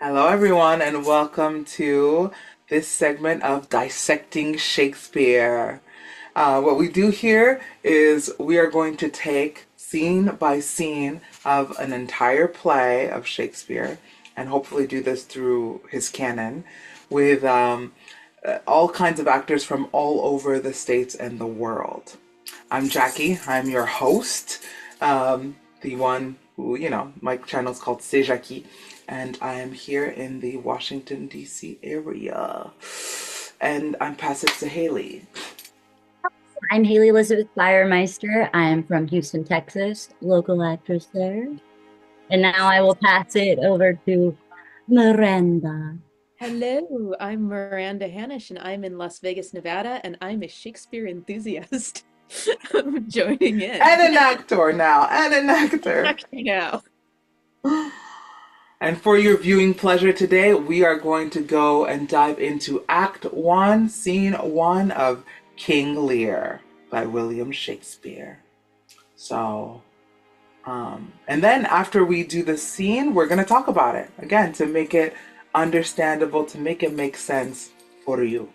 Hello, everyone, and welcome to this segment of Dissecting Shakespeare. What we do here is we are going to take scene by scene of an entire play of Shakespeare and hopefully do this through his canon with all kinds of actors from all over the states and the world. I'm Jackie. I'm your host, the one who, my channel is called C'est Jackie, and I am here in the Washington, D.C. area. And I'm passive to Hayley. I'm Hayley Elizabeth Biermeister. I am from Houston, Texas, local actress there. And now I will pass it over to Miranda. Hello, I'm Miranda Hanish, and I'm in Las Vegas, Nevada, and I'm a Shakespeare enthusiast. I'm joining in. And an actor now, and an actor. Actually now. And for your viewing pleasure today, we are going to go and dive into Act 1, Scene 1 of King Lear by William Shakespeare. So, and then after we do the scene, we're going to talk about it again to make it understandable, to make it make sense for you.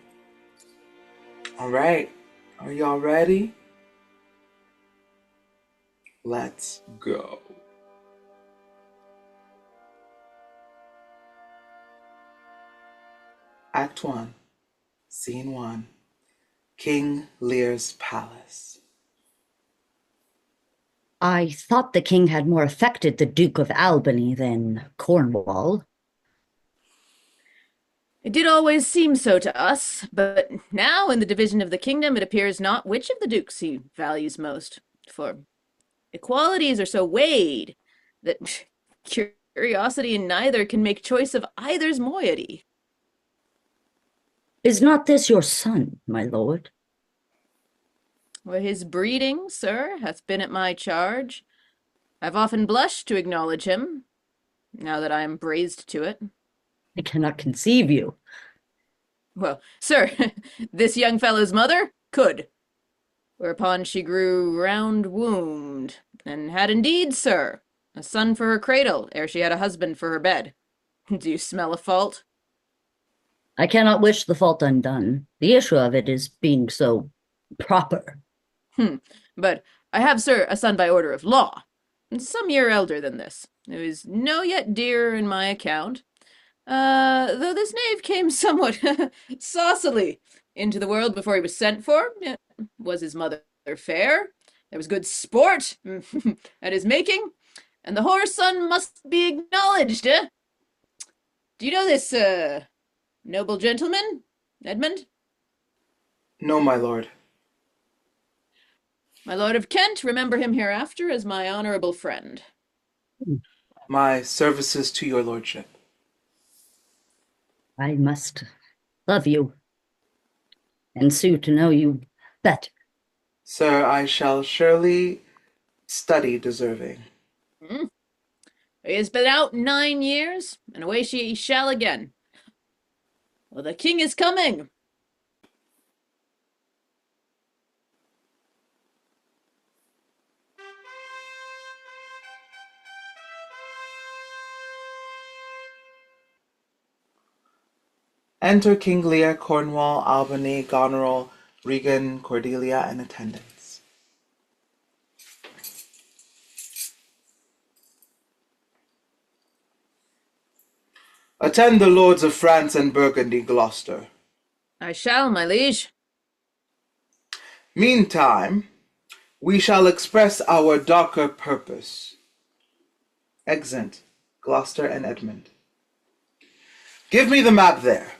All right, are y'all ready? Let's go. Act 1, Scene 1, King Lear's Palace. I thought the king had more affected the Duke of Albany than Cornwall. It did always seem so to us, but now in the division of the kingdom it appears not which of the dukes he values most, for equalities are so weighed that curiosity in neither can make choice of either's moiety. Is not this your son, my lord? Well, his breeding, sir, hath been at my charge. I've often blushed to acknowledge him, now that I am brazed to it. I cannot conceive you. Well, sir, this young fellow's mother could, whereupon she grew round-wombed, and had indeed, sir, a son for her cradle, ere she had a husband for her bed. Do you smell a fault? I cannot wish the fault undone. The issue of it is being so proper. But I have, sir, a son by order of law, and some year elder than this, who is no yet dearer in my account, though this knave came somewhat saucily into the world before he was sent for. Was his mother fair? There was good sport at his making, and the whore's son must be acknowledged, eh? Do you know this, noble gentleman, Edmund? No, my lord. My lord of Kent, remember him hereafter as my honorable friend. My services to your lordship. I must love you and sue to know you better. Sir, I shall surely study deserving. He has been out 9 years, and away she shall again. Well, the king is coming. Enter King Lear, Cornwall, Albany, Goneril, Regan, Cordelia, and attendants. Attend the lords of France and Burgundy, Gloucester. I shall, my liege. Meantime, we shall express our darker purpose. Exeunt, Gloucester and Edmund. Give me the map there.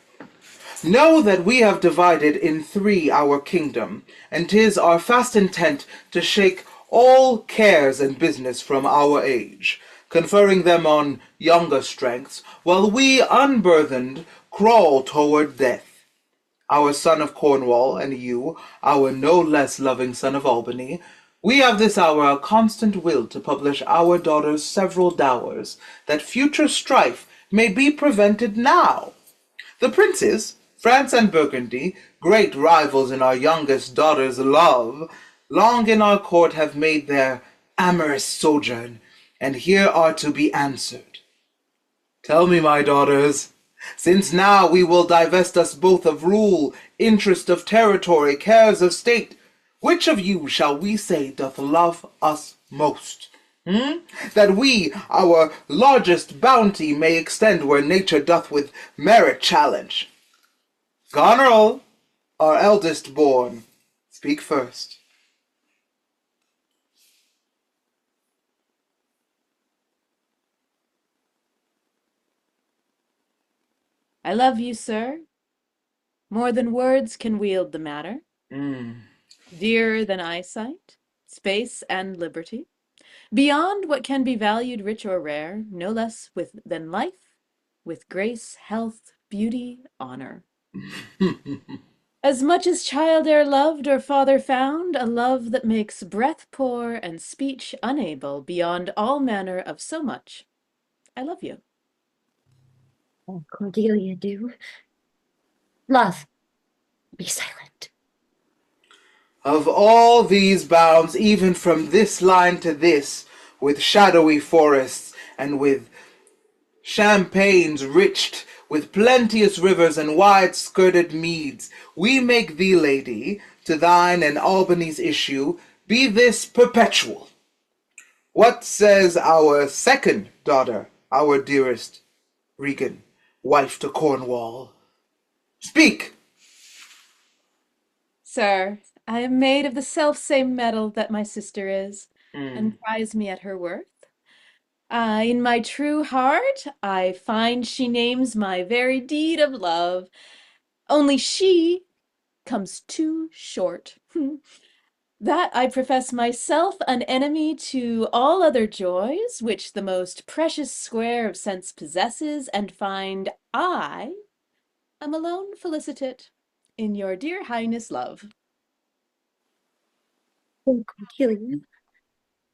Know that we have divided in 3 our kingdom, and 'tis our fast intent to shake all cares and business from our age, conferring them on younger strengths, while we, unburthened, crawl toward death. Our son of Cornwall, and you, our no less loving son of Albany, we have this hour a constant will to publish our daughter's several dowers, that future strife may be prevented now. The princes, France and Burgundy, great rivals in our youngest daughter's love, long in our court have made their amorous sojourn, and here are to be answered. Tell me, my daughters, since now we will divest us both of rule, interest of territory, cares of state, which of you shall we say doth love us most? That we our largest bounty may extend where nature doth with merit challenge. Goneril, our eldest born, speak first. I love you, sir. More than words can wield the matter. Dearer than eyesight, space, and liberty. Beyond what can be valued rich or rare, no less than life, with grace, health, beauty, honor. As much as child e'er loved or father found, a love that makes breath poor and speech unable, beyond all manner of so much. I love you. Oh, Cordelia, do. Love, be silent. Of all these bounds, even from this line to this, with shadowy forests, and with champaigns riched, with plenteous rivers and wide-skirted meads, we make thee, lady, to thine and Albany's issue, be this perpetual. What says our second daughter, our dearest Regan, wife to Cornwall? Speak! Sir, I am made of the self-same metal that my sister is, and prize me at her worth. In my true heart, I find she names my very deed of love, only she comes too short. That I profess myself an enemy to all other joys, which the most precious square of sense possesses, and find I am alone felicitate in your dear highness love. Oh, Cordelia.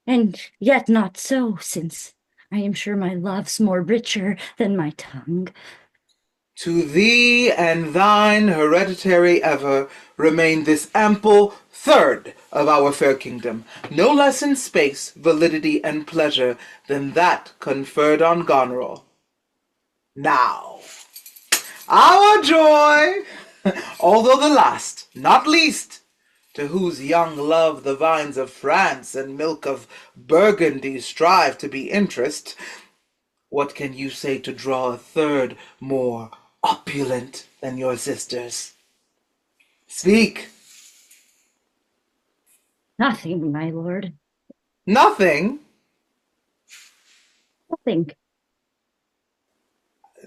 And yet not so, since I am sure my love's more richer than my tongue. To thee and thine hereditary ever remain this ample third of our fair kingdom, no less in space, validity, and pleasure than that conferred on Goneril. Now, our joy, although the last, not least, to whose young love the vines of France and milk of Burgundy strive to be interest, what can you say to draw a third more opulent than your sisters? Speak. Nothing, my lord. Nothing? Nothing.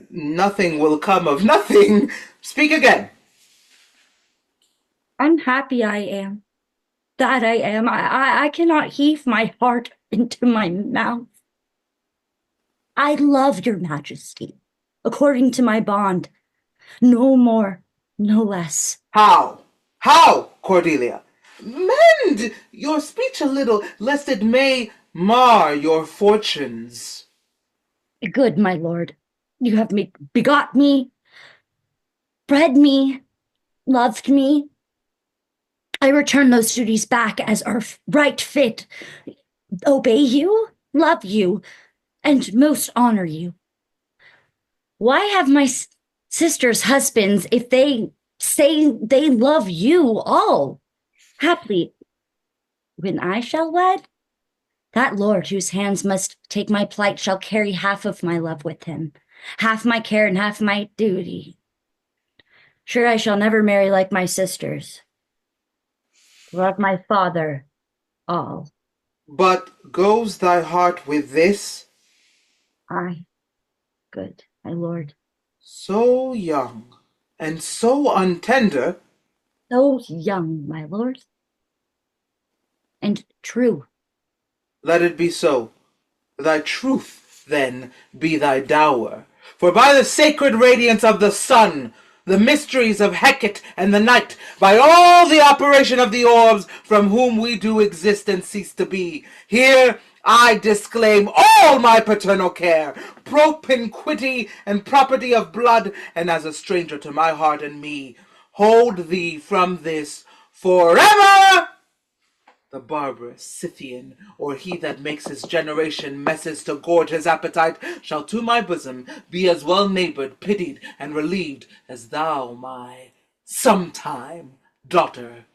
Nothing will come of nothing. Speak again. Unhappy I am. That I am. I cannot heave my heart into my mouth. I love your majesty, according to my bond. No more, no less. How? How, Cordelia? Mend your speech a little, lest it may mar your fortunes. Good, my lord. You have begot me, bred me, loved me. I return those duties back as are right fit. Obey you, love you, and most honor you. Why have my sisters husbands if they say they love you all? Haply, when I shall wed, that lord whose hands must take my plight shall carry half of my love with him, half my care and half my duty. Sure, I shall never marry like my sisters. Love my father, all. But goes thy heart with this? Aye, good, my lord. So young and so untender. So young, my lord. And true. Let it be so. Thy truth, then, be thy dower. For by the sacred radiance of the sun, the mysteries of Hecate and the night, by all the operation of the orbs, from whom we do exist and cease to be, here I disclaim all my paternal care, propinquity and property of blood, and as a stranger to my heart and me, hold thee from this forever The barbarous Scythian, or he that makes his generation messes to gorge his appetite, shall to my bosom be as well neighboured, pitied, and relieved as thou, my sometime daughter.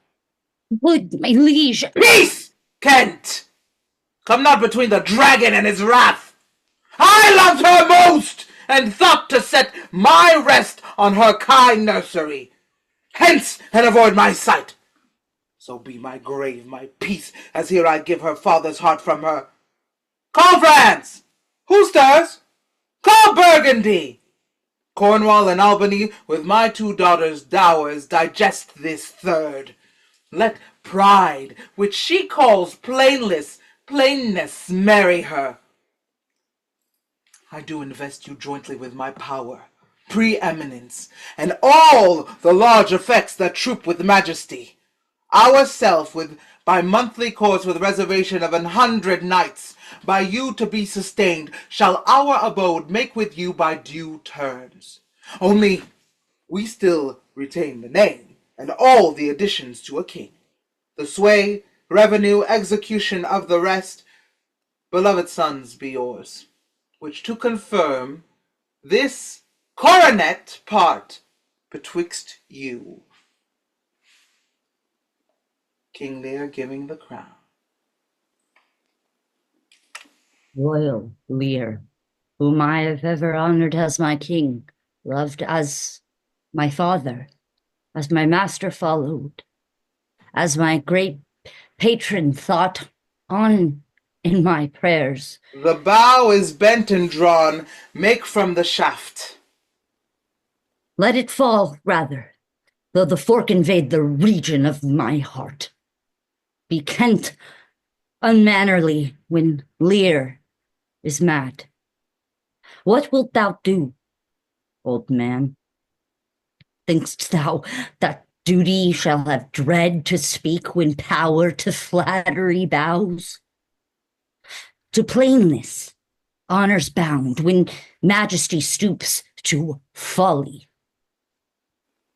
Good, my liege. Peace, Kent! Come not between the dragon and his wrath. I loved her most, and thought to set my rest on her kind nursery. Hence, and avoid my sight. So be my grave, my peace, as here I give her father's heart from her. Call France! Who stirs? Call Burgundy! Cornwall and Albany, with my 2 daughters' dowers, digest this third. Let pride, which she calls plainness, marry her. I do invest you jointly with my power, preeminence, and all the large effects that troop with majesty. Ourself with by monthly course with reservation of 100 knights, by you to be sustained, shall our abode make with you by due turns. Only we still retain the name, and all the additions to a king. The sway, revenue, execution of the rest, beloved sons, be yours, which to confirm this coronet part betwixt you. King Lear giving the crown. Royal Lear, whom I have ever honored as my king, loved as my father, as my master followed, as my great patron thought on in my prayers. The bow is bent and drawn, make from the shaft. Let it fall, rather, though the fork invade the region of my heart. Be Kent unmannerly when Lear is mad. What wilt thou do, old man? Think'st thou that duty shall have dread to speak when power to flattery bows? To plainness, honor's bound when majesty stoops to folly.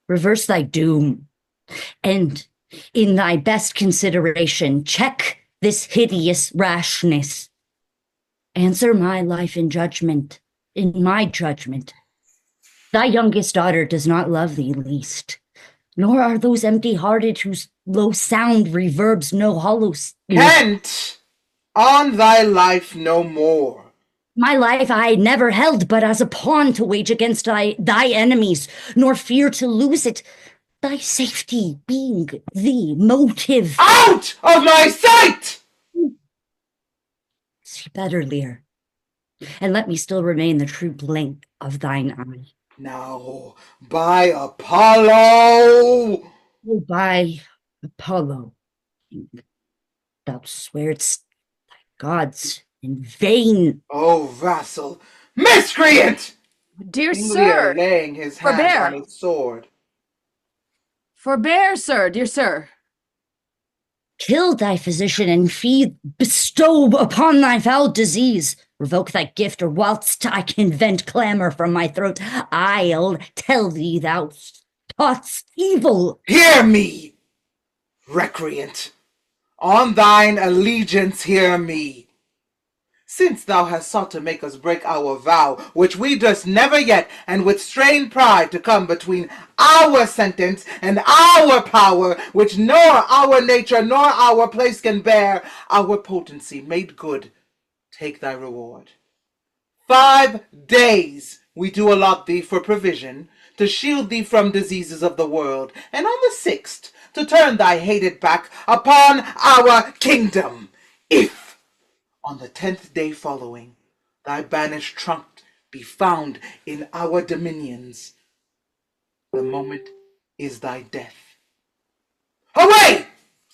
Reverse thy doom, and in thy best consideration, check this hideous rashness. Answer my life in judgment, in my judgment. Thy youngest daughter does not love thee least, nor are those empty-hearted whose low sound reverbs no hollow. Kent, on thy life no more. My life I never held but as a pawn to wage against thy enemies, nor fear to lose it. Thy safety being the motive. Out of my sight! See better, Lear, and let me still remain the true blink of thine eye. Now, by Apollo! Oh, by Apollo, thou swear'st thy gods in vain. O vassal, miscreant! Dear King sir, Lear, laying his hand forbear. on his sword. Forbear, sir, dear sir. Kill thy physician and fee bestow upon thy foul disease. Revoke thy gift, or whilst I can vent clamour from my throat, I'll tell thee thou thought'st evil. Hear me, recreant. On thine allegiance hear me. Since thou hast sought to make us break our vow, which we durst never yet, and with strained pride to come between our sentence and our power, which nor our nature nor our place can bear, our potency made good, take thy reward. 5 days we do allot thee for provision, to shield thee from diseases of the world, and on the 6th to turn thy hated back upon our kingdom. If on the 10th day following, thy banished trunk be found in our dominions, the moment is thy death. Away!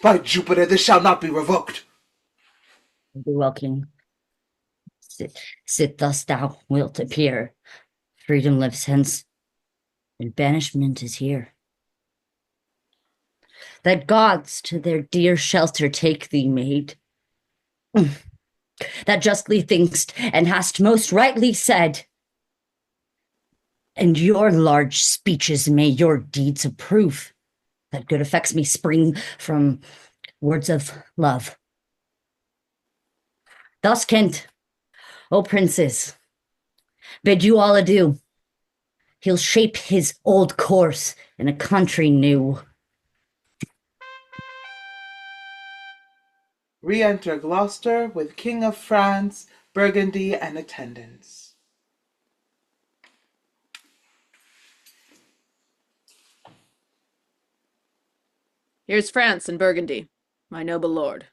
By Jupiter, this shall not be revoked. Be well, king. Sit thus thou wilt appear. Freedom lives hence, and banishment is here. That gods to their dear shelter take thee, maid. That justly think'st, and hast most rightly said. And your large speeches may your deeds approve. That good effects may spring from words of love. Thus Kent, O princes, bid you all adieu. He'll shape his old course in a country new. Re-enter Gloucester with King of France, Burgundy, and attendants. Here's France and Burgundy, my noble lord.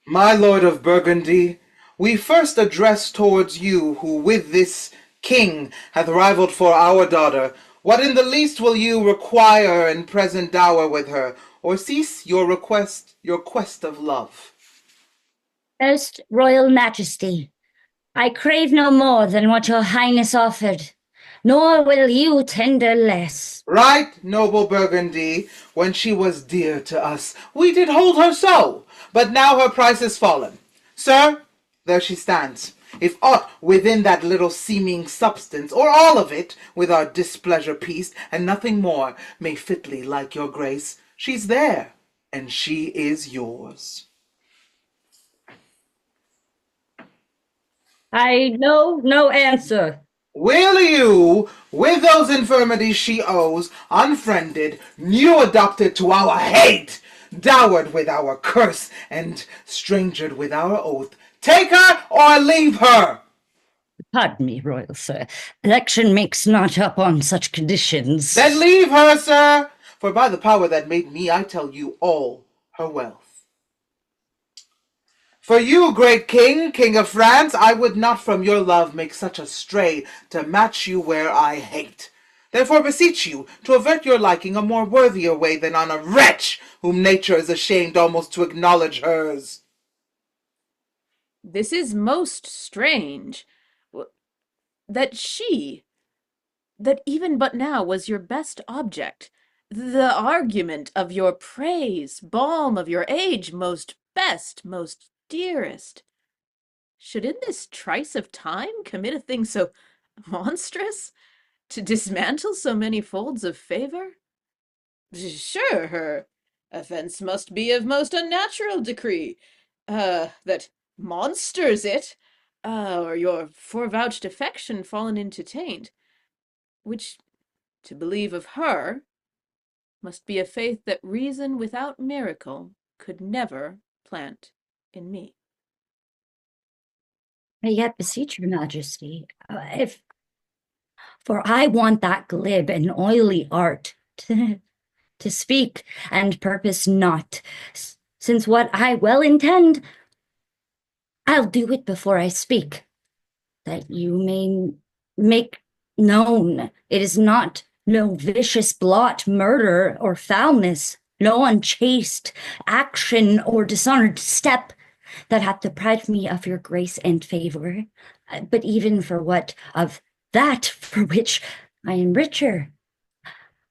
My lord of Burgundy, we first address towards you, who with this king hath rivaled for our daughter, what in the least will you require in present dower with her, or cease your quest of love? Most royal majesty, I crave no more than what your highness offered, nor will you tender less. Right, noble Burgundy, when she was dear to us, we did hold her so, but now her price is fallen. Sir, there she stands. If aught within that little seeming substance, or all of it, with our displeasure pieced, and nothing more, may fitly like your grace, she's there, and she is yours. I know no answer. Will you, with those infirmities she owes, unfriended, new adopted to our hate, dowered with our curse, and strangered with our oath, take her or leave her? Pardon me, royal sir. Election makes not up on such conditions. Then leave her, sir, for by the power that made me, I tell you all her wealth. For you, great king, king of France, I would not from your love make such a stray to match you where I hate. Therefore beseech you to avert your liking a more worthier way than on a wretch whom nature is ashamed almost to acknowledge hers. This is most strange, that even but now was your best object, the argument of your praise, balm of your age, most best, most dearest, should in this trice of time commit a thing so monstrous, to dismantle so many folds of favor? Sure, her offense must be of most unnatural decree, that monsters it, or your forevouched affection fallen into taint, which, to believe of her, must be a faith that reason without miracle could never plant in me. I yet beseech your majesty, for I want that glib and oily art to speak and purpose not, since what I well intend, I'll do it before I speak, that you may make known it is not no vicious blot, murder, or foulness, no unchaste action or dishonored step that hath deprived me of your grace and favor, but even for what of that for which I am richer,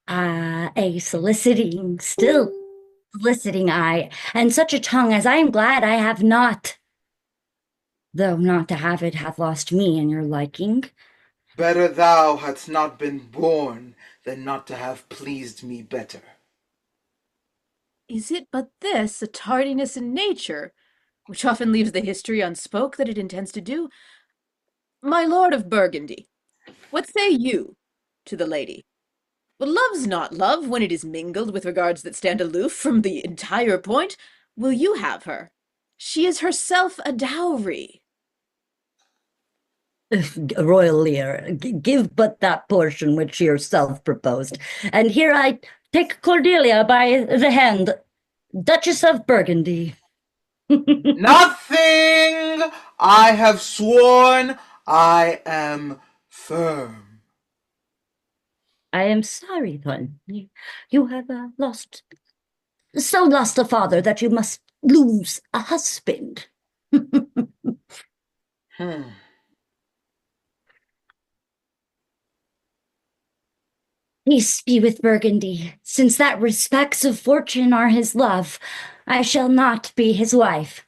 a soliciting eye, and such a tongue as I am glad I have not, though not to have it hath lost me in your liking. Better thou hadst not been born than not to have pleased me better. Is it but this, a tardiness in nature, which often leaves the history unspoke that it intends to do? My lord of Burgundy, what say you to the lady? Well, love's not love when it is mingled with regards that stand aloof from the entire point. Will you have her? She is herself a dowry. Royal Lear, give but that portion which yourself proposed, and here I take Cordelia by the hand, Duchess of Burgundy. Nothing! I have sworn, I am firm. I am sorry, then. You have lost a father that you must lose a husband. Peace be with Burgundy. Since that respects of fortune are his love, I shall not be his wife.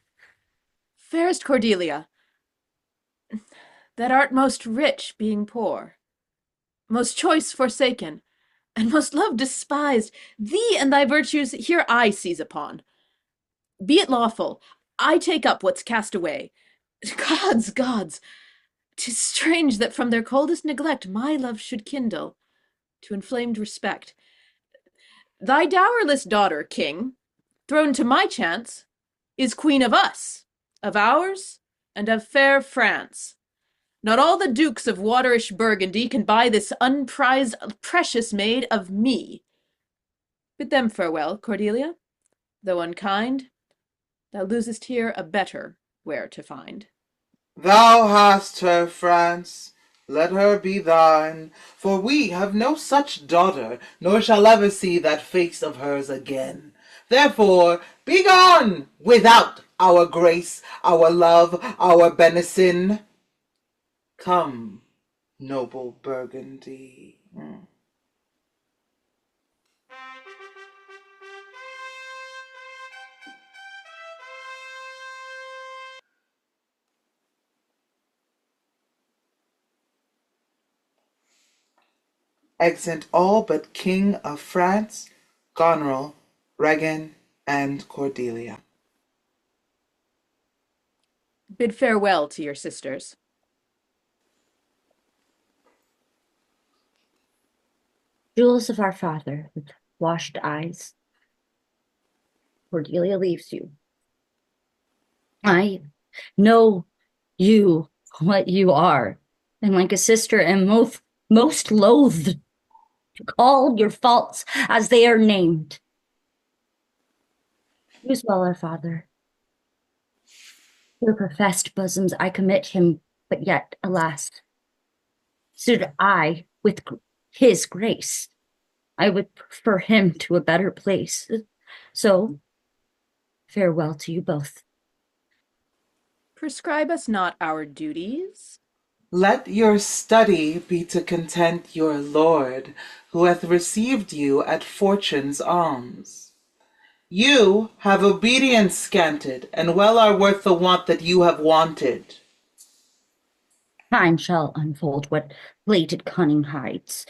Fairest Cordelia, that art most rich being poor, most choice forsaken, and most loved despised, thee and thy virtues here I seize upon. Be it lawful, I take up what's cast away. Gods, gods, 'tis strange that from their coldest neglect my love should kindle to inflamed respect. Thy dowerless daughter, king, thrown to my chance, is queen of us, of ours, and of fair France. Not all the dukes of waterish Burgundy can buy this unprized precious maid of me. Bid them farewell, Cordelia. Though unkind, thou losest here a better where to find. Thou hast her, France, let her be thine, for we have no such daughter, nor shall ever see that face of hers again. Therefore, be gone without our grace, our love, our benison. Come, noble Burgundy. Exeunt all but King of France, Goneril, Regan, and Cordelia. Bid farewell to your sisters. Jewels of our father with washed eyes, Cordelia leaves you. I know you, what you are, and like a sister am most loath to call your faults as they are named. Use well our father. Your professed bosoms I commit him, but yet, alas, stood I with his grace, I would prefer him to a better place. So, farewell to you both. Prescribe us not our duties. Let your study be to content your Lord, who hath received you at fortune's alms. You have obedience scanted, and well are worth the want that you have wanted. Time shall unfold what blated cunning hides,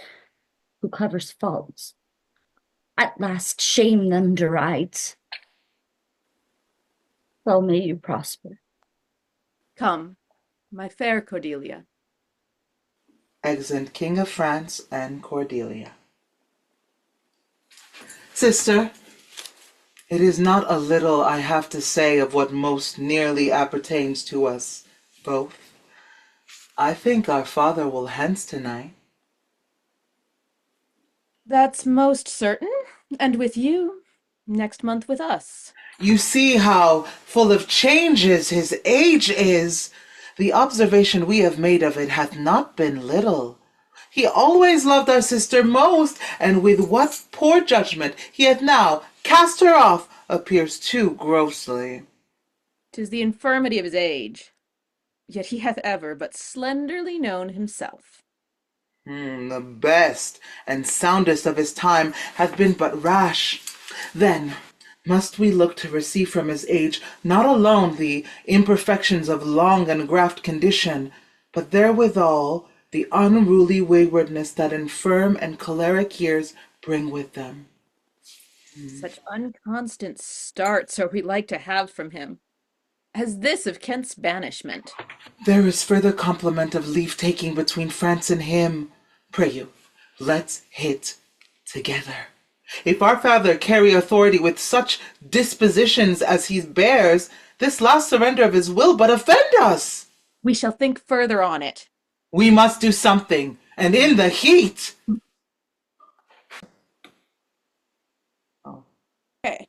who covers faults, at last shame them derides. Well may you prosper. Come, my fair Cordelia. Exeunt King of France and Cordelia. Sister, it is not a little I have to say of what most nearly appertains to us both. I think our father will hence tonight. That's most certain, and with you, next month with us. You see how full of changes his age is. The observation we have made of it hath not been little. He always loved our sister most, and with what poor judgment he hath now cast her off appears too grossly. 'Tis the infirmity of his age, yet he hath ever but slenderly known himself. The best and soundest of his time hath been but rash. Then must we look to receive from his age not alone the imperfections of long and graft condition, but therewithal the unruly waywardness that infirm and choleric years bring with them. Such unconstant starts are we like to have from him, as this of Kent's banishment. There is further compliment of leave-taking between France and him. Pray you, let's hit together. If our father carry authority with such dispositions as he bears, this last surrender of his will but offend us. We shall think further on it. We must do something, and in the heat. Okay.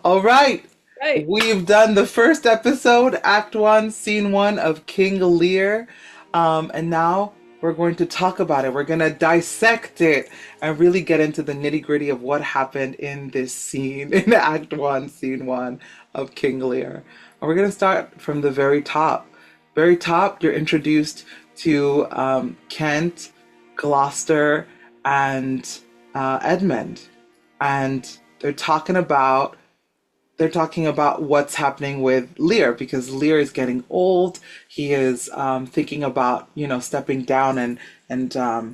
All right. Right. We've done the first episode, Act 1, Scene 1 of King Lear. And now we're going to talk about it. We're going to dissect it and really get into the nitty-gritty of what happened in this scene, in Act 1, Scene 1 of King Lear. And we're going to start from the very top. Very top, you're introduced to Kent, Gloucester, and Edmund. And they're talking about what's happening with Lear, because Lear is getting old. He is thinking about, stepping down and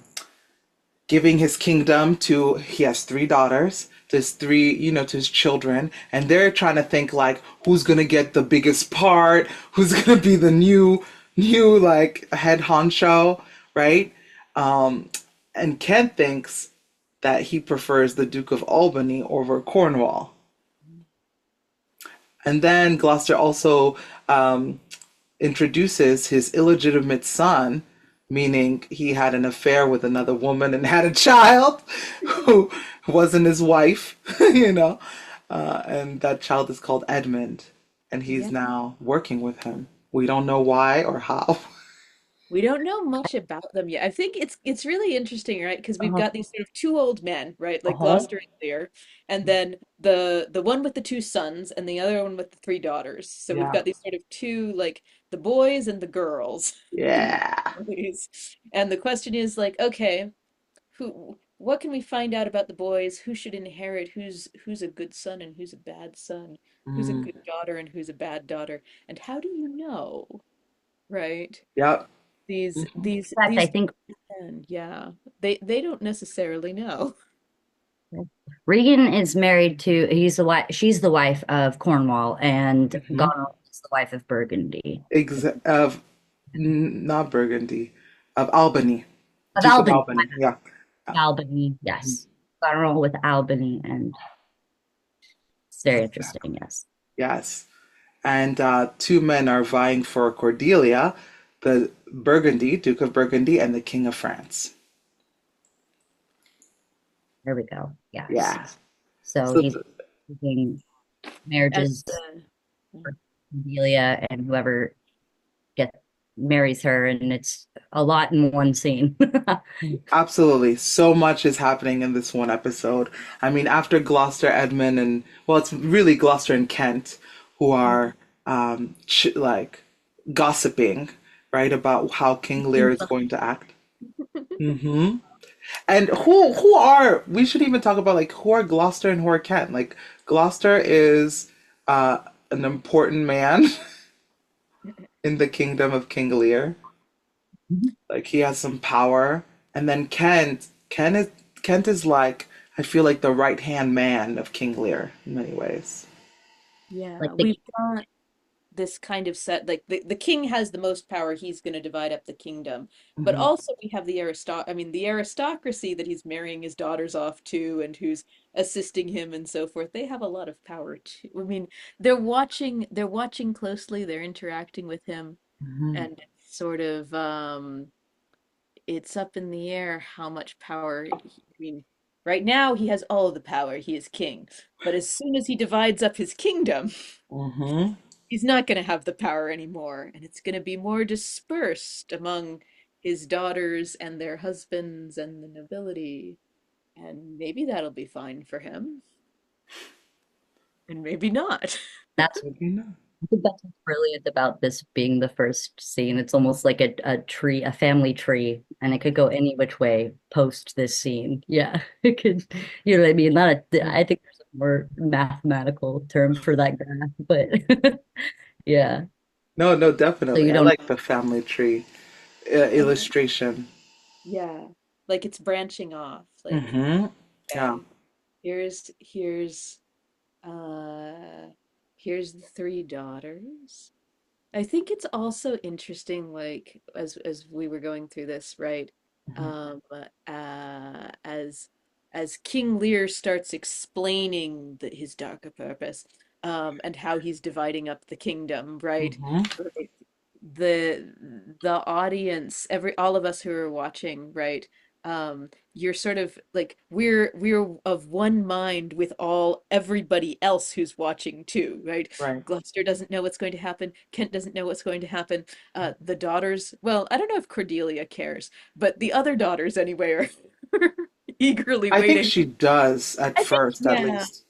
giving his kingdom to, he has three daughters, to his three, to his children, and they're trying to think like who's gonna get the biggest part, who's gonna be the new like head honcho, right? Um, and Ken thinks that he prefers the Duke of Albany over Cornwall. And then Gloucester also introduces his illegitimate son, meaning he had an affair with another woman and had a child who wasn't his wife, and that child is called Edmund, and he's Yeah. now working with him. We don't know why or how. We don't know much about them yet. I think it's really interesting, right? Because we've Uh-huh. got these sort of two old men, right? Like Uh-huh. Gloucester and Lear, and then the one with the two sons and the other one with the three daughters. So we've Yeah. got these sort of two like the boys and the girls in the Yeah. families. And the question is like, okay, what can we find out about the boys? Who should inherit? Who's a good son and who's a bad son? Who's a Mm. good daughter and who's a bad daughter? And how do you know, right? Yep. These Mhm. these In fact, I these think men, yeah, they don't necessarily know. Regan is married to, he's the wife, she's the wife of Cornwall, and Mhm. Goneril is the wife of Burgundy. Of not Burgundy, of Albany, Of Duke of Albany. Albany. Yeah. Albany, yes. Goneril with Albany, and it's very interesting, yes. Yes. And two men are vying for Cordelia, the Burgundy, Duke of Burgundy, and the King of France. There we go. Yes. Yeah. So So he's doing And marriages for Cordelia and whoever get marries her, and it's a lot in one scene. absolutely, so much is happening in this one episode. I mean, after Gloucester, Edmund, and well, it's really Gloucester and Kent who are like gossiping, right, about how King Lear is going to act. Hmm. And who are we should even talk about like who are Gloucester and who are Kent? Like Gloucester is an important man in the kingdom of King Lear. Like he has some power. And then Kent is like I feel like the right hand man of King Lear in many ways. yeah, Like the we've got this kind of set like the king has the most power, he's going to divide up the kingdom. But Hmm. also we have the aristocracy that he's marrying his daughters off to and who's assisting him and so forth. They have a lot of power too. I mean, they're watching closely, they're interacting with him, Hmm. and it's sort of it's up in the air how much power I mean, right now he has all of the power, he is king. But as soon as he divides up his kingdom, Hmm. he's not going to have the power anymore, and it's going to be more dispersed among his daughters and their husbands and the nobility. And maybe that'll be fine for him, and maybe not. that's Maybe not. I think that's what's brilliant about this being the first scene. It's almost like a tree, a family tree, and it could go any which way post this scene. Yeah, it could, you know what I mean? Not a, I think there's a more mathematical term for that graph, but yeah. No, no, So definitely. you I don't, like the family tree And illustration. yeah, like it's branching off. Like, Hmm. Yeah. okay, here's uh here's the three daughters. I think it's also interesting, like as we were going through this, right? Hmm. Um, as King Lear starts explaining his darker purpose, and how he's dividing up the kingdom, right? Hmm. Like, the the audience, all of us who are watching, right? You're sort of like we're of one mind with everybody else who's watching too, right? Right. Gloucester doesn't know what's going to happen. Kent doesn't know what's going to happen. The daughters, well, I don't know if Cordelia cares, but the other daughters anyway are eagerly I think waiting. she does at I think, first, at yeah, least.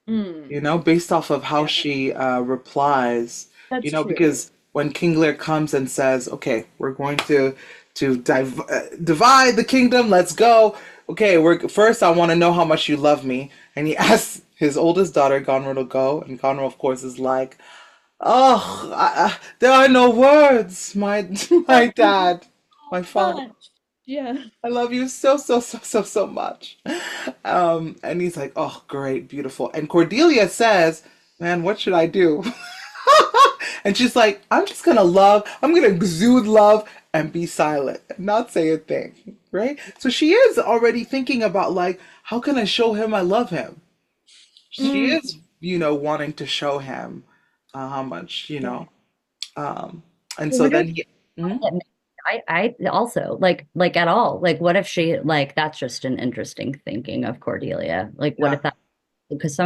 mm, Based off of how yeah, she replies, that's true. because when King Lear comes and says, "Okay, we're going to divide the kingdom. Let's go. Okay, we're first. I want to know how much you love me." And he asks his oldest daughter, Goneril, to go, and Goneril, of course, is like, "Oh, there are no words, my my But dad, my so father." much. Yeah. I love you so, so, so, so, so much. And he's like, oh, great, beautiful. And Cordelia says, man, what should I do? And she's like, I'm just gonna love, I'm gonna exude love and be silent and not say a thing, right? So she is already thinking about like, how can I show him I love him? She Mm, is, wanting to show him how much, Yeah. and I so wonder then if he, Mhm. I also like at all. Like, what if she like that's just an interesting thinking of Cordelia. Like, what Yeah, if that because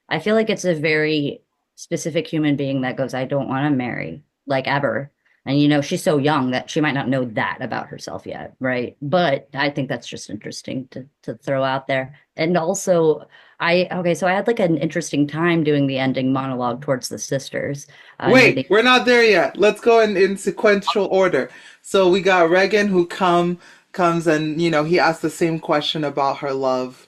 I feel like it's a very specific human being that goes, I don't want to marry, like ever. And she's so young that she might not know that about herself yet, right? But I think that's just interesting to throw out there. And also, so I had like an interesting time doing the ending monologue towards the sisters near wait, the we're not there yet. Let's go in sequential order. So we got Regan who comes and he asks the same question about her love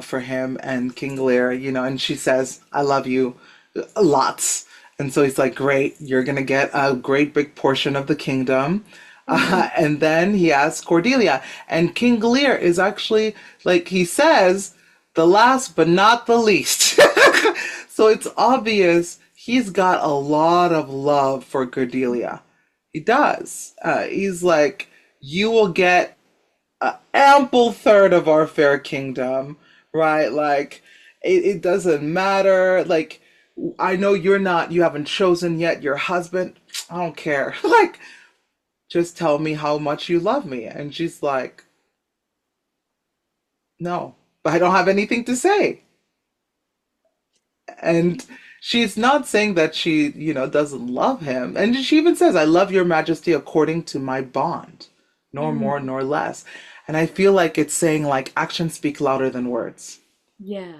for him and King Lear, and she says, "I love you lots." And so he's like, "Great, you're gonna get a great big portion of the kingdom." And then he asks Cordelia, and King Lear is actually like he says, the last but not the least. So it's obvious he's got a lot of love for Cordelia. He does. He's like, you will get an ample third of our fair kingdom, right? Like, it doesn't matter. Like, I know you haven't chosen yet your husband. I don't care. Like, just tell me how much you love me. And she's like, no, but I don't have anything to say. And she's not saying that she, doesn't love him. And she even says, I love your majesty according to my bond, nor more Mm. nor less. And I feel like it's saying like actions speak louder than words, Yeah.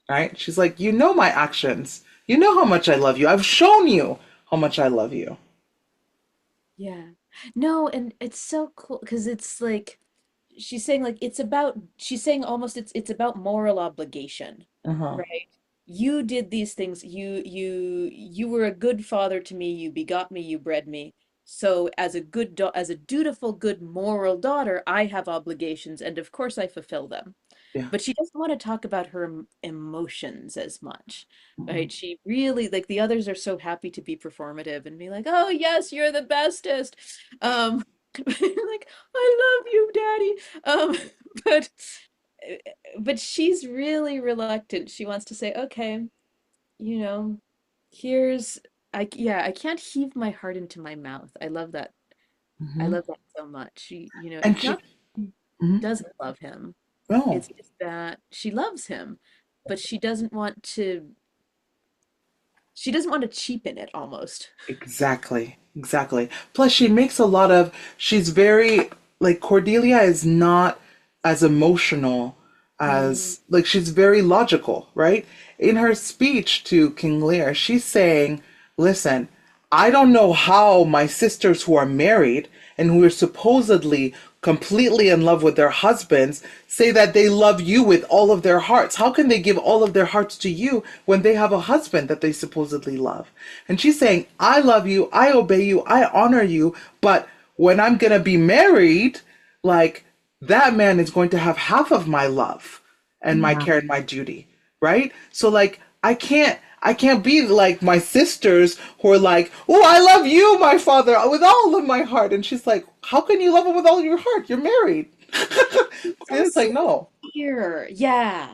right? She's like, you know my actions. You know how much I love you. I've shown you how much I love you. Yeah. No, and it's so cool because it's like she's saying almost it's about moral obligation, Uh-huh. right? You did these things. You were a good father to me. You begot me, you bred me. So as a dutiful, good moral daughter, I have obligations, and of course I fulfill them. Yeah. But she doesn't want to talk about her emotions as much, Mhm. right? She really, like the others are so happy to be performative and be like, "Oh yes, you're the bestest," um, like, "I love you, Daddy," but uh, but she's really reluctant. She wants to say, "Okay, you know, here's I can't heave my heart into my mouth." I love that. I Mhm. love that so much. And It's she, not that she mhm. doesn't love him. No, It's just that she loves him, but she doesn't want to cheapen it almost. exactly. Exactly. Plus, she's very, like, Cordelia is not as emotional Mm, like, she's very logical, right? In her speech to King Lear, she's saying, listen, I don't know how my sisters who are married and who are supposedly completely in love with their husbands say that they love you with all of their hearts. How can they give all of their hearts to you when they have a husband that they supposedly love? And she's saying, I love you, I obey you, I honor you, but when I'm gonna be married, like, that man is going to have half of my love and my mm. yeah. care and my duty, right? So like I can't be like my sisters who are like, "Oh, I love you, my father, with all of my heart." And she's like, "How can you love him with all your heart? You're married." It's so It's like, "No." sincere. Yeah.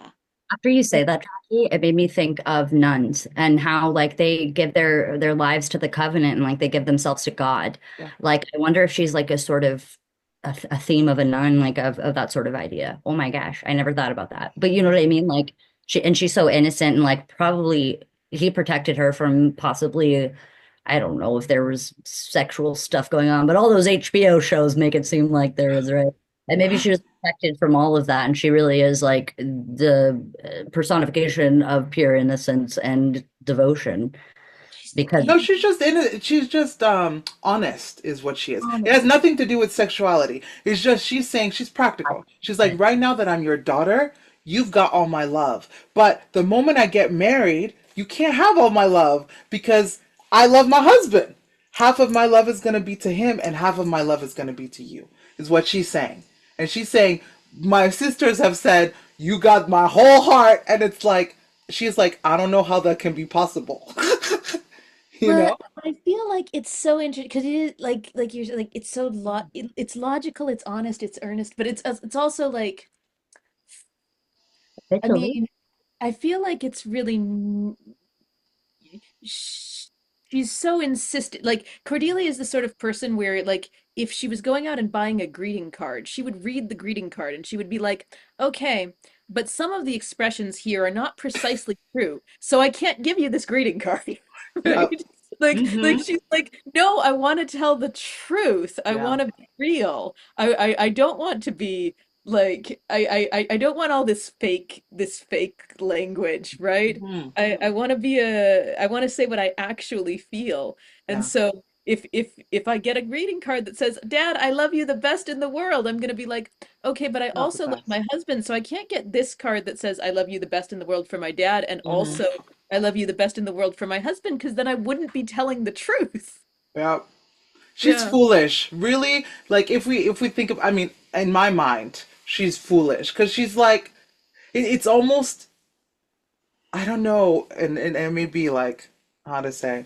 After you say that, Jackie, it made me think of nuns and how like they give their lives to the covenant and like they give themselves to God. Yeah. Like I wonder if she's like a sort of a theme of a nun, like of that sort of idea. Oh my gosh, I never thought about that. But you know what I mean? Like she's so innocent and like probably he protected her from possibly I don't know if there was sexual stuff going on, but all those HBO shows make it seem like there is, right? And maybe she was protected from all of that, and she really is like the personification of pure innocence and devotion. Because No, she's just honest is what she is. It has Honest. nothing to do with sexuality. It's just she's saying she's practical. She's like, right now that I'm your daughter, you've got all my love. But the moment I get married, you can't have all my love because I love my husband. half of my love is going to be to him and half of my love is going to be to you, is what she's saying. And she's saying, my sisters have said, you got my whole heart. And it's like, she's like, I don't know how that can be possible. You know? But I feel like it's so interesting because it is like you're like it's so it's logical, it's honest, it's earnest, but it's also like I Literally. mean, I feel like it's really sh- she's so insistent. Like Cordelia is the sort of person where like if she was going out and buying a greeting card, she would read the greeting card and she would be like, "Okay, but some of the expressions here are not precisely true, so I can't give you this greeting card." Yeah. Right? Like Mm-hmm. she's like, "No, I want to tell the truth. I Yeah. want to be real. I don't want to be like I don't want all this fake language, right? Mm-hmm. I want to be I want to say what I actually feel. And Yeah. so if I get a greeting card that says, "Dad, I love you the best in the world," I'm gonna be like, "Okay, but I Not the also love best. my husband, so I can't get this card that says I love you the best in the world for my dad and Mm-hmm. also I love you the best in the world for my husband because then I wouldn't be telling the truth." Yeah. She's Yeah. foolish. Really? Like if we think of, I mean, in my mind, she's foolish because she's like it's almost, I don't know, and it may be like, how to say,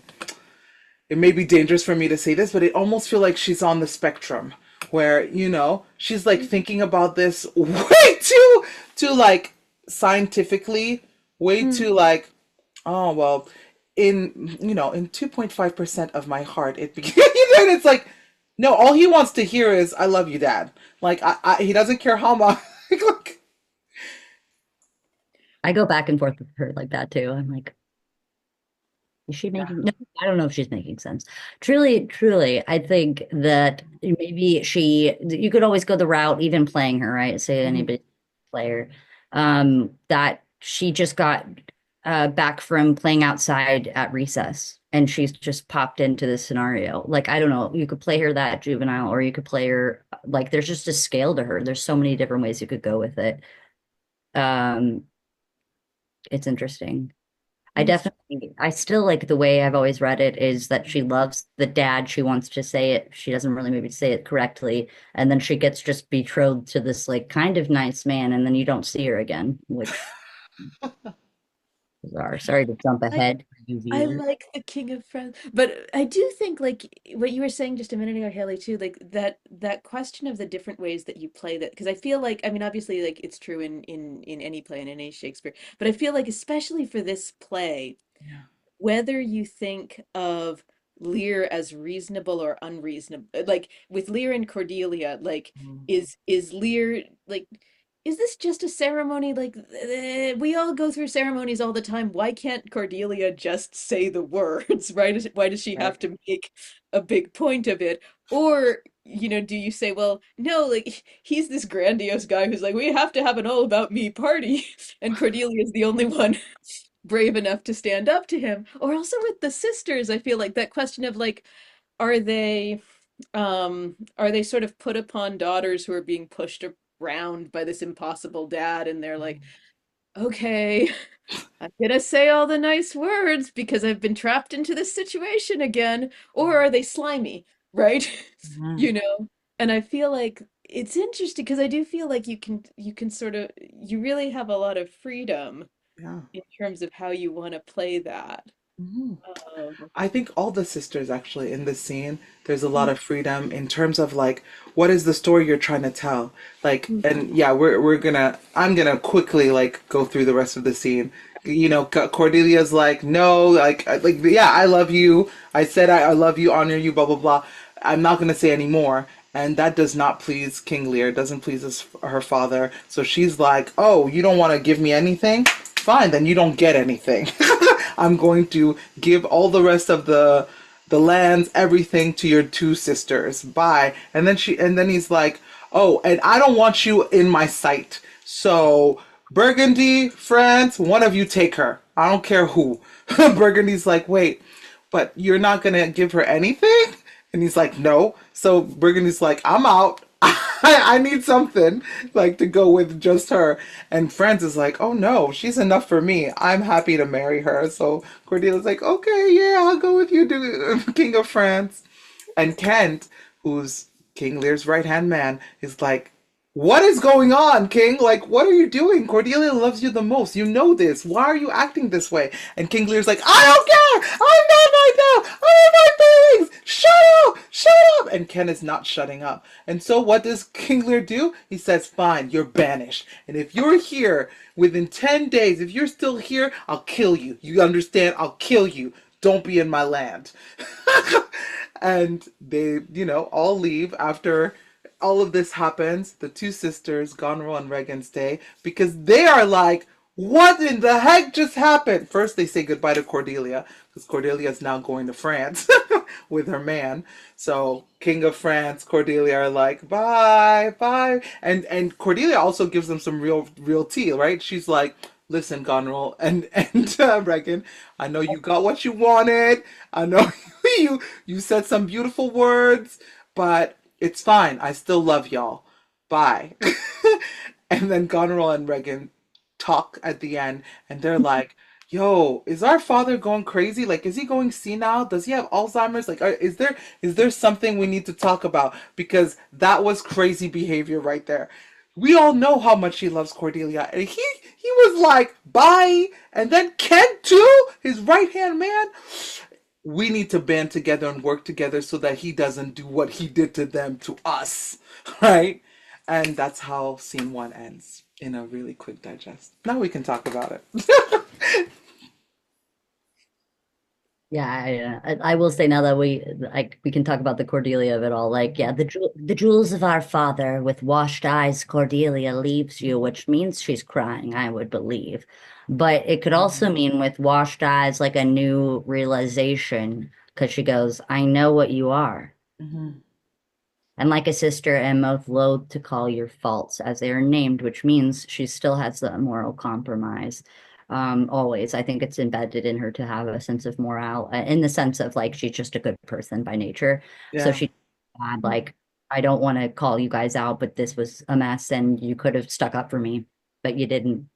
it may be dangerous for me to say this, but it almost feel like she's on the spectrum where, she's like thinking about this way too like scientifically, way Mm. too like, oh well, in 2.5% of my heart it begins. And it's like, no, all he wants to hear is I love you, Dad. Like he doesn't care how much. Like, I go back and forth with her like that too. I'm like, is she yeah. making? No, I don't know if she's making sense. Truly, truly, I think that maybe you could always go the route, even playing her, right? Say Mhm. anybody player, that she just got back from playing outside at recess and she's just popped into this scenario. Like, I don't know, you could play her that juvenile or you could play her like there's just a scale to her. There's so many different ways you could go with it. Um, it's interesting. It's I still like the way I've always read it is that she loves the dad. She wants to say it. She doesn't really maybe say it correctly. And then she gets just betrothed to this like kind of nice man. And then you don't see her again, which is bizarre. Sorry to jump I ahead, you I viewer. like the King of France, but I do think like what you were saying just a minute ago, Haley, too, like that question of the different ways that you play that, because I feel like I mean obviously like it's true in any play in any Shakespeare, but I feel like especially for this play, Yeah. whether you think of Lear as reasonable or unreasonable, like with Lear and Cordelia, like Mhm. is Lear like is this just a ceremony? Like we all go through ceremonies all the time. Why can't Cordelia just say the words? Right? Why does she Right. have to make a big point of it? Or do you say, well, no, like he's this grandiose guy who's like, we have to have an all about me party, and Cordelia is the only one brave enough to stand up to him. Or also with the sisters, I feel like that question of like, are they are they sort of put upon daughters who are being pushed around by this impossible dad and they're like, okay, I'm gonna say all the nice words because I've been trapped into this situation again. Or are they slimy, right? Mhm. You know? And I feel like it's interesting because I do feel like you can sort of you really have a lot of freedom Yeah. in terms of how you want to play that. Mhm. Um, I think all the sisters actually in this scene, there's a lot mm, of freedom in terms of like what is the story you're trying to tell. Like, mm, and yeah, I'm gonna quickly like go through the rest of the scene. Cordelia's like, no, like yeah, I love you. I said I love you, honor you, blah blah blah. I'm not gonna say any more. And that does not please King Lear, doesn't please her father. So she's like, oh, you don't want to give me anything? Fine, then you don't get anything. I'm going to give all the rest of the lands, everything to your two sisters. Bye. And then he's like, "Oh, and I don't want you in my sight. So, Burgundy, France, one of you take her. I don't care who." Burgundy's like, "Wait, but you're not going to give her anything?" And he's like, "No." So Burgundy's like, "I'm out. I need something like to go with just her. And France is like, oh no, she's enough for me. I'm happy to marry her. So Cordelia's like, okay, yeah, I'll go with you, King of France. And Kent, who's King Lear's right hand man, is like, what is going on, King? Like, what are you doing? Cordelia loves you the most. You know this. Why are you acting this way? And King Lear's like, I don't care. I'm not right now. I have my feelings. Shut up. Shut up. And Ken is not shutting up. And so what does King Lear do? He says, fine, you're banished. And if you're here within 10 days, if you're still here, I'll kill you. You understand? I'll kill you. Don't be in my land. And they, all leave after all of this happens. The two sisters, Goneril and Regan, stay because they are like, what in the heck just happened? First, they say goodbye to Cordelia because Cordelia is now going to France with her man. So, King of France, Cordelia are like, bye, bye. And Cordelia also gives them some real tea, right? She's like, listen, Goneril and Regan, I know you got what you wanted. I know you said some beautiful words, but it's fine. I still love y'all. Bye. And then Goneril and Regan talk at the end, and they're like, yo, is our father going crazy? Like, is he going senile? Does he have Alzheimer's? Like, is there something we need to talk about? Because that was crazy behavior right there. We all know how much he loves Cordelia, and he was like, bye. And then Ken too, his right hand man. We need to band together and work together so that he doesn't do what he did to them to us, right? And that's how scene one ends in a really quick digest. Now we can talk about it. Yeah, I will say now that we can talk about the Cordelia of it all. Like, yeah, the jewels of our father with washed eyes, Cordelia leaves you, which means she's crying, I would believe. But it could also mean with washed eyes, like a new realization, because she goes, I know what you are. Mm-hmm. And like a sister, am most loath to call your faults as they are named, which means she still has the moral compromise. Always, I think it's embedded in her to have a sense of morale, in the sense of like she's just a good person by nature. So Yeah, she had like, I don't want to call you guys out, but this was a mess, and you could have stuck up for me, but you didn't.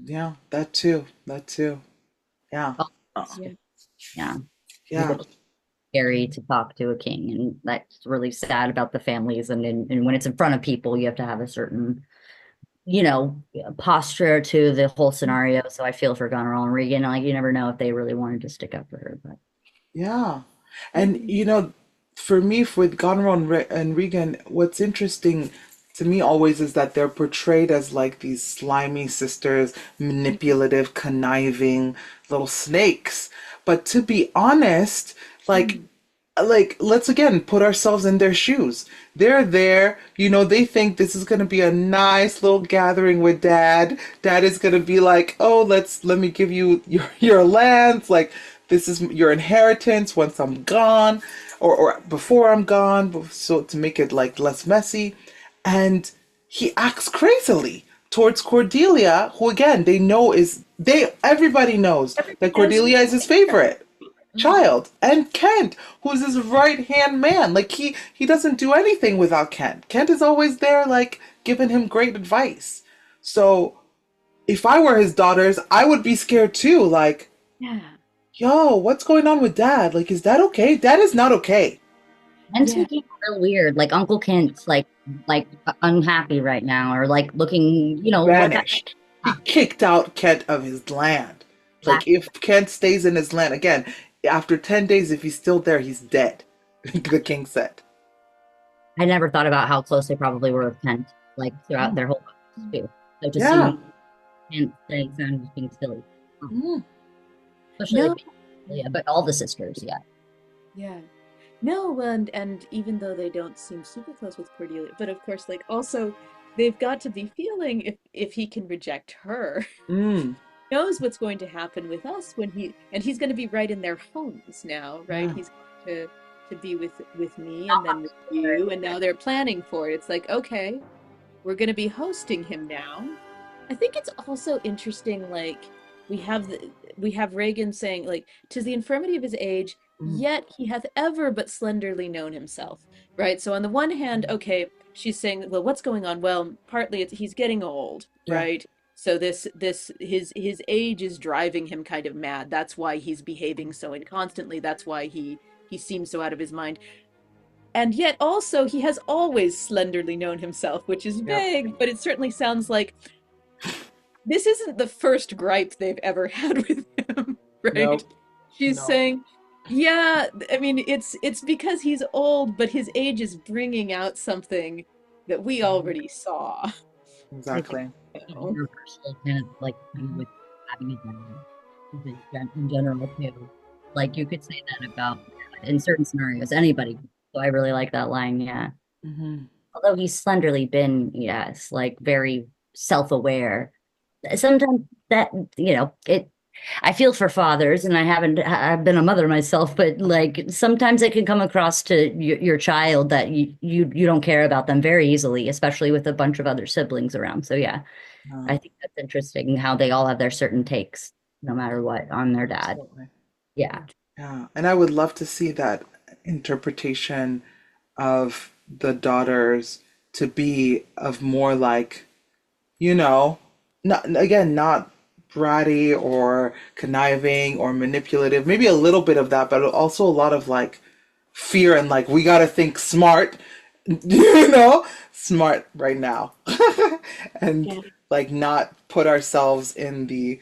yeah, that too, that too. Yeah, Oh, uh, Yeah. yeah, yeah, it's scary to talk to a king, and that's really sad about the families. And when it's in front of people, you have to have a certain posture to the whole scenario. So I feel for Goneril and Regan. Like, you never know if they really wanted to stick up for her, but yeah. And for me, with Goneril and Regan, what's interesting to me always is that they're portrayed as like these slimy sisters, manipulative, conniving little snakes. But to be honest, like let's again put ourselves in their shoes. They're there, they think this is going to be a nice little gathering with dad is going to be like, oh, let me give you your lands, like this is your inheritance once I'm gone, or before I'm gone, so to make it like less messy. And he acts crazily towards Cordelia, who again everybody knows that Cordelia is his favorite child, and Kent, who's his right hand man. Like he doesn't do anything without Kent. Kent is always there, like giving him great advice. So if I were his daughters, I would be scared too. Like, Yeah. yo, what's going on with dad? Like, is dad okay? Dad is not okay. Kent's Yeah. looking real weird. Like Uncle Kent's like unhappy right now, or like looking, what Vanished. He kicked out Kent of his land. that Like, if Kent stays in his land again, after 10 days, if he's still there, he's dead. The king said. I never thought about how close they probably were with Kent, like throughout their whole lives too. So to Yeah. see Kent saying sound just being silly. Oh, Mm. especially No. yeah, but all the sisters, yeah. Yeah. No, and even though they don't seem super close with Cordelia, but of course, like also they've got to be feeling if he can reject her, Mm. knows what's going to happen with us when he's going to be right in their homes now, right? Yeah. He's going to be with me and then with you, and now they're planning for it. It's like, okay, we're going to be hosting him now. I think it's also interesting, like we have Reagan saying, like, "'Tis the infirmity of his age, Mm, yet he hath ever but slenderly known himself, right? So on the one hand, okay, she's saying, well, what's going on? Well, partly it's he's getting old, yeah. right? So his age is driving him kind of mad. That's why he's behaving so inconstantly. That's why he seems so out of his mind. And yet also he has always slenderly known himself, which is Yep. vague, but it certainly sounds like this isn't the first gripe they've ever had with him, right? Nope. She's No. saying, yeah, I mean, it's because he's old, but his age is bringing out something that we Mhm. already saw. Like Exactly. a Oh. universal kind of like thing Mhm. with having a dad in general too. Like you could say that about in certain scenarios, anybody. So I really like that line, yeah. Mhm. Although he's slenderly been, yes, like very self-aware. Sometimes that, it I feel for fathers and I've been a mother myself, but like sometimes it can come across to your child that you don't care about them very easily, especially with a bunch of other siblings around. So yeah, Yeah, I think that's interesting how they all have their certain takes, no matter what, on their dad. absolutely. Yeah. Yeah. And I would love to see that interpretation of the daughters to be of more like, you know, not again, not bratty or conniving or manipulative. Maybe a little bit of that, but also a lot of like fear and like we gotta think smart, smart right now, and Yeah. like not put ourselves in the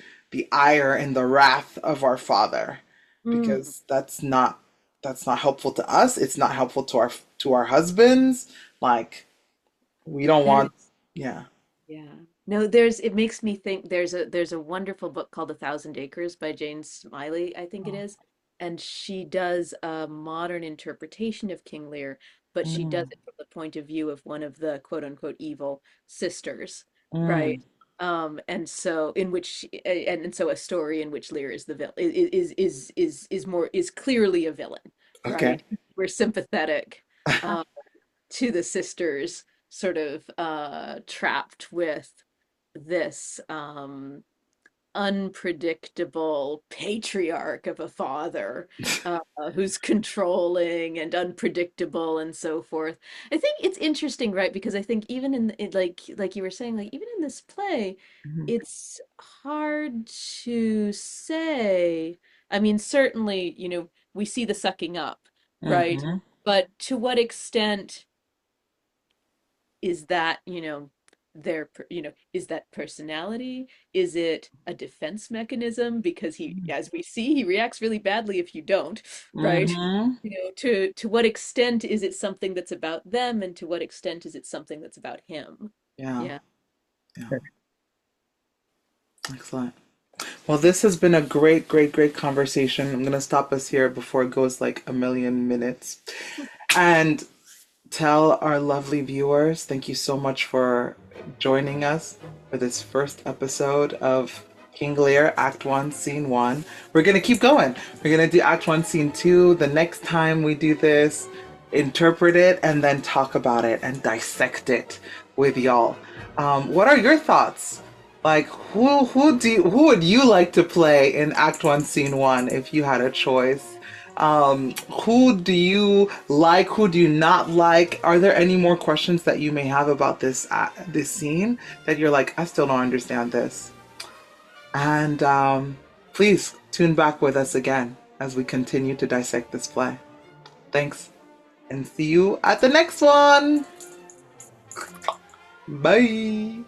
ire and the wrath of our father, Mm. because that's not helpful to us. It's not helpful to our husbands. Like we don't There, want, yeah. yeah. No, it makes me think there's a wonderful book called A Thousand Acres by Jane Smiley, I think it is. And she does a modern interpretation of King Lear, but she does Mm, it from the point of view of one of the quote unquote evil sisters, right? mm, And so in which and so a story in which Lear is the villain is clearly a villain, okay. right? We're sympathetic. Um, to the sisters sort of trapped with this unpredictable patriarch of a father who's controlling and unpredictable and so forth. I think it's interesting, right? Because I think even like you were saying, like even in this play, Mhm, it's hard to say. I mean, certainly, we see the sucking up, right? mhm, But to what extent is that, is that personality? Is it a defense mechanism? Because as we see, he reacts really badly if you don't, right? mhm. To what extent is it something that's about them, and to what extent is it something that's about him? Yeah, Yeah. yeah. Excellent. Well, this has been a great, great, great conversation. I'm gonna stop us here before it goes like a million minutes. And tell our lovely viewers, thank you so much for joining us for this first episode of King Lear, Act 1, Scene 1. We're going to keep going. We're going to do Act 1, Scene 2. The next time we do this, interpret it and then talk about it and dissect it with y'all. What are your thoughts? Like, who would you like to play in Act 1, Scene 1 if you had a choice? Who do you like? Who do you not like? Are there any more questions that you may have about this scene that you're like, I still don't understand this? And please tune back with us again as we continue to dissect this play. Thanks, and see you at the next one. Bye.